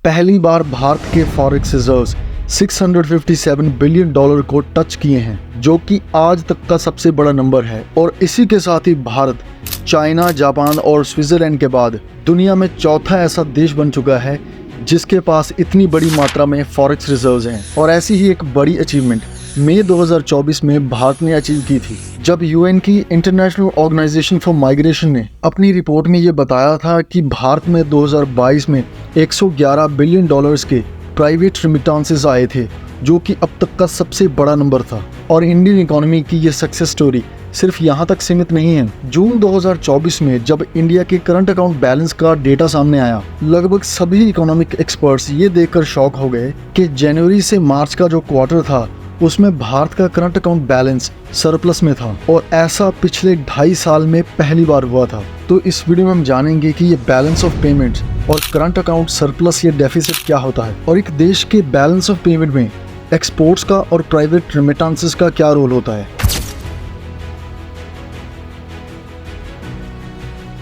पहली बार भारत के forex reserves 657 billion dollar को टच किए हैं, जो कि आज तक का सबसे बड़ा नंबर है। और इसी के साथ ही भारत चाइना, जापान और स्विट्जरलैंड के बाद दुनिया में चौथा ऐसा देश बन चुका है जिसके पास इतनी बड़ी मात्रा में फॉरेक्स रिजर्व्स हैं। और ऐसी ही एक बड़ी अचीवमेंट मई 2024 में भारत ने अचीव की थी, जब यूएन की इंटरनेशनल ऑर्गेनाइजेशन फॉर माइग्रेशन ने अपनी रिपोर्ट में ये बताया था कि भारत में 2022 में 111 बिलियन डॉलर्स के प्राइवेट रिमिटेंसेस आए थे, जो कि अब तक का सबसे बड़ा नंबर था। और इंडियन इकोनॉमी की ये सक्सेस स्टोरी सिर्फ यहाँ तक सीमित नहीं है। जून 2024 में जब इंडिया के करंट अकाउंट बैलेंस का डेटा सामने आया, लगभग सभी इकोनॉमिक एक्सपर्ट्स ये देखकर शॉक हो गए कि जनवरी से मार्च का जो क्वार्टर था उसमें भारत का करंट अकाउंट बैलेंस सरप्लस में था, और ऐसा पिछले 2.5 साल में पहली बार हुआ था। तो इस वीडियो में हम जानेंगे कि ये बैलेंस ऑफ पेमेंट्स और करंट अकाउंट सरप्लस या डेफिसिट क्या होता है, और एक देश के बैलेंस ऑफ पेमेंट में एक्सपोर्ट्स का और प्राइवेट रेमिटेंसेस का क्या रोल होता है।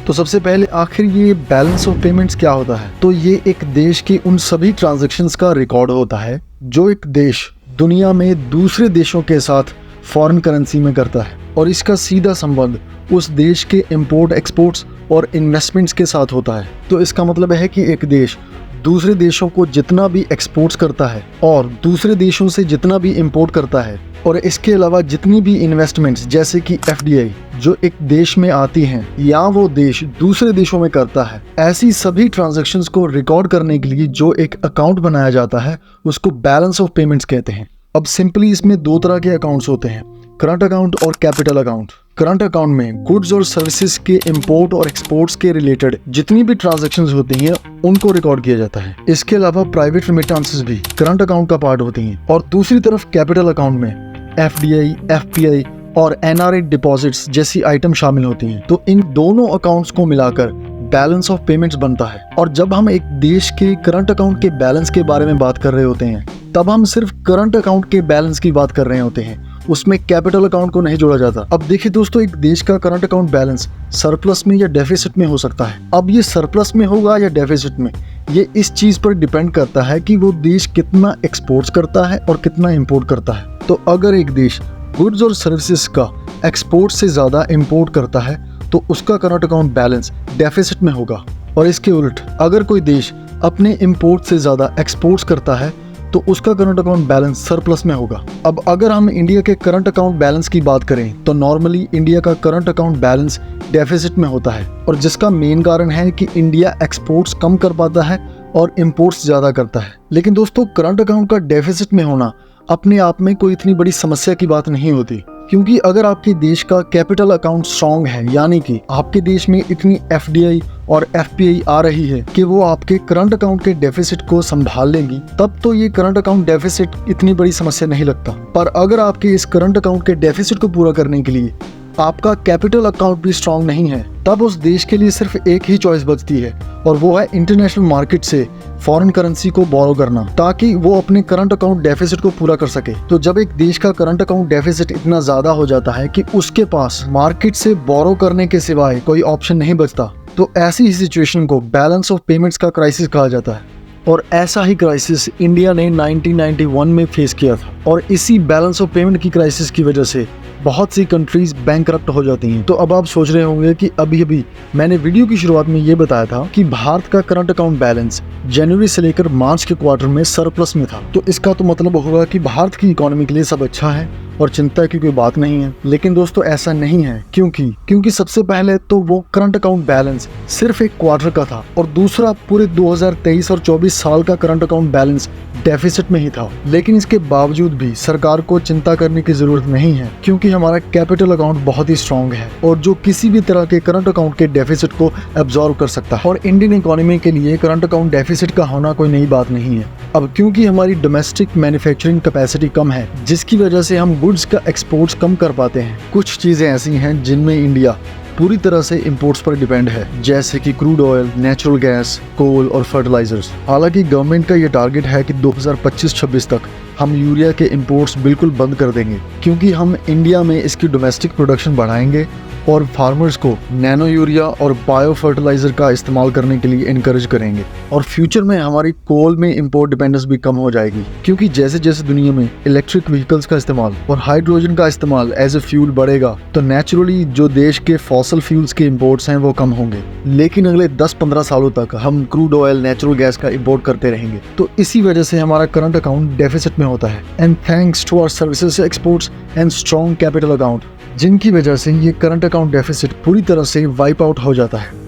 तो सबसे पहले आखिर ये बैलेंस ऑफ पेमेंट्स क्या होता है। तो ये एक देश की उन सभी ट्रांजैक्शंस का रिकॉर्ड होता है जो एक देश दुनिया में दूसरे देशों के साथ फॉरेन करेंसी में करता है, और इसका सीधा संबंध उस देश के इंपोर्ट, एक्सपोर्ट्स और इन्वेस्टमेंट्स के साथ होता है। तो इसका मतलब है कि एक देश दूसरे देशों को जितना भी एक्सपोर्ट्स करता है और दूसरे देशों से जितना भी इंपोर्ट करता है, और इसके अलावा जितनी भी इन्वेस्टमेंट्स जैसे कि एफडीआई जो एक देश में आती हैं या वो देश दूसरे देशों में करता है, ऐसी सभी ट्रांजैक्शंस को रिकॉर्ड करने के लिए जो एक अकाउंट बनाया जाता है उसको बैलेंस ऑफ पेमेंट्स कहते हैं। अब सिंपली इसमें दो तरह के अकाउंट्स होते हैं, करंट अकाउंट और कैपिटल अकाउंट। करंट अकाउंट में गुड्स और सर्विसेज के इंपोर्ट और एक्सपोर्ट्स के रिलेटेड जितनी भी ट्रांजैक्शंस होती हैं उनको रिकॉर्ड किया जाता है। इसके अलावा प्राइवेट रेमिटेंसेस भी करंट अकाउंट का पार्ट होती हैं। और दूसरी तरफ कैपिटल अकाउंट में एफडीआई, एफपीआई और एनआरआई डिपॉजिट्स जैसी आइटम शामिल होती हैं। तो इन दोनों अकाउंट्स को मिलाकर बैलेंस ऑफ पेमेंट्स बनता है। और जब हम एक देश के करंट अकाउंट के बैलेंस के बारे में बात कर रहे होते हैं, तब हम सिर्फ करंट अकाउंट के बैलेंस की बात कर रहे होते हैं, उसमें कैपिटल अकाउंट को नहीं जोड़ा जाता। अब देखिए दोस्तों, एक देश का करंट अकाउंट बैलेंस सरप्लस में या डेफिसिट में हो सकता है। अब ये सरप्लस में होगा या डेफिसिट में, ये इस चीज पर डिपेंड करता है कि वो देश कितना एक्सपोर्ट्स करता है और कितना इंपोर्ट करता है। तो अगर एक देश गुड्स और सर्विसेज का एक्सपोर्ट से ज्यादा इंपोर्ट करता है तो उसका करंट अकाउंट बैलेंस डेफिसिट में होगा, और इसके उल्ट अगर कोई देश अपने इंपोर्ट से ज्यादा एक्सपोर्ट्स करता है तो उसका करंट अकाउंट बैलेंस सरप्लस में होगा। अब अगर हम इंडिया के करंट अकाउंट बैलेंस की बात करें तो नॉर्मली इंडिया का करंट अकाउंट बैलेंस डेफिसिट में होता है, और जिसका मेन कारण है कि इंडिया एक्सपोर्ट्स कम कर पाता है और इंपोर्ट्स ज्यादा करता है। लेकिन दोस्तों, करंट अकाउंट का डेफिसिट में होना अपने आप में कोई इतनी बड़ी समस्या की बात नहीं होती, क्योंकि अगर आपके देश का कैपिटल अकाउंट स्ट्रॉन्ग है, यानी कि आपके देश में इतनी एफडीआई और एफपीआई आ रही है कि वो आपके करंट अकाउंट के डेफिसिट को संभाल लेगी, तब तो ये करंट अकाउंट डेफिसिट इतनी बड़ी समस्या नहीं लगता। पर अगर आपके इस करंट अकाउंट के डेफिसिट को पूरा करने के लिए आपका कैपिटल अकाउंट भी स्ट्रॉन्ग नहीं है, तब उस देश के लिए सिर्फ एक ही चॉइस बचती है, और वो है इंटरनेशनल मार्केट से फॉरेन करेंसी को बोरो करना, ताकि वो अपने करंट अकाउंट डेफिसिट को पूरा कर सके। तो जब एक देश का करंट अकाउंट डेफिसिट इतना ज्यादा हो जाता है कि उसके पास मार्केट से बोरो करने के सिवाय कोई ऑप्शन नहीं बचता, तो ऐसी ही सिचुएशन को बैलेंस ऑफ पेमेंट्स का क्राइसिस कहा जाता है। और ऐसा ही क्राइसिस इंडिया ने 1991 में फेस किया था, और इसी बैलेंस ऑफ पेमेंट की क्राइसिस की वजह से बहुत सी कंट्रीज बैंकरप्ट हो जाती हैं। तो अब आप सोच रहे होंगे कि अभी मैंने वीडियो की शुरुआत में ये बताया था कि भारत का करंट अकाउंट बैलेंस जनवरी से लेकर मार्च के क्वार्टर में सरप्लस में था, तो इसका तो मतलब होगा कि भारत की इकोनॉमी के लिए सब अच्छा है और चिंता की कोई बात नहीं है। लेकिन दोस्तों, ऐसा नहीं है, क्योंकि सबसे पहले तो वो करंट अकाउंट बैलेंस सिर्फ एक क्वार्टर का था, और दूसरा पूरे 2023 और 24 साल का करंट अकाउंट बैलेंस डेफिसिट में ही था। लेकिन इसके बावजूद भी सरकार को चिंता करने की जरूरत नहीं है, क्योंकि हमारा कैपिटल अकाउंट बहुत ही स्ट्रॉन्ग है और जो किसी भी तरह के करंट अकाउंट के डेफिसिट को एब्जॉर्व कर सकता है। और इंडियन इकोनॉमी के लिए करंट अकाउंट डेफिसिट का होना कोई नई बात नहीं है। अब क्योंकि हमारी डोमेस्टिक मैन्युफैक्चरिंग कैपेसिटी कम है, जिसकी वजह से हम गुड्स का एक्सपोर्ट्स कम कर पाते हैं। कुछ चीजें ऐसी हैं जिनमें इंडिया पूरी तरह से इंपोर्ट्स पर डिपेंड है, जैसे कि क्रूड ऑयल, नेचुरल गैस, कोल और फर्टिलाइजर्स। हालांकि गवर्नमेंट का ये टारगेट है कि 2025-26 तक हम यूरिया के इंपोर्ट्स बिल्कुल बंद कर देंगे, क्योंकि हम इंडिया में इसकी डोमेस्टिक प्रोडक्शन बढ़ाएंगे और फार्मर्स को नैनो यूरिया और बायो फर्टिलाइजर का इस्तेमाल करने के लिए इनकरेज करेंगे। और फ्यूचर में हमारी कोल में इंपोर्ट डिपेंडेंस भी कम हो जाएगी, क्योंकि जैसे जैसे दुनिया में इलेक्ट्रिक व्हीकल्स का इस्तेमाल और हाइड्रोजन का इस्तेमाल एज ए फ्यूल बढ़ेगा, तो नेचुरली जो देश के फॉसल फ्यूल्स के इंपोर्ट्स हैं वो कम होंगे। लेकिन अगले 10-15 सालों तक हम क्रूड ऑयल, नेचुरल गैस का इंपोर्ट करते रहेंगे, तो इसी वजह से हमारा करंट अकाउंट डेफिसिट में होता है। And thanks to our services exports and strong capital account, जिनकी वजह से ये करंट अकाउंट डेफिसिट पूरी तरह से वाइप आउट हो जाता है।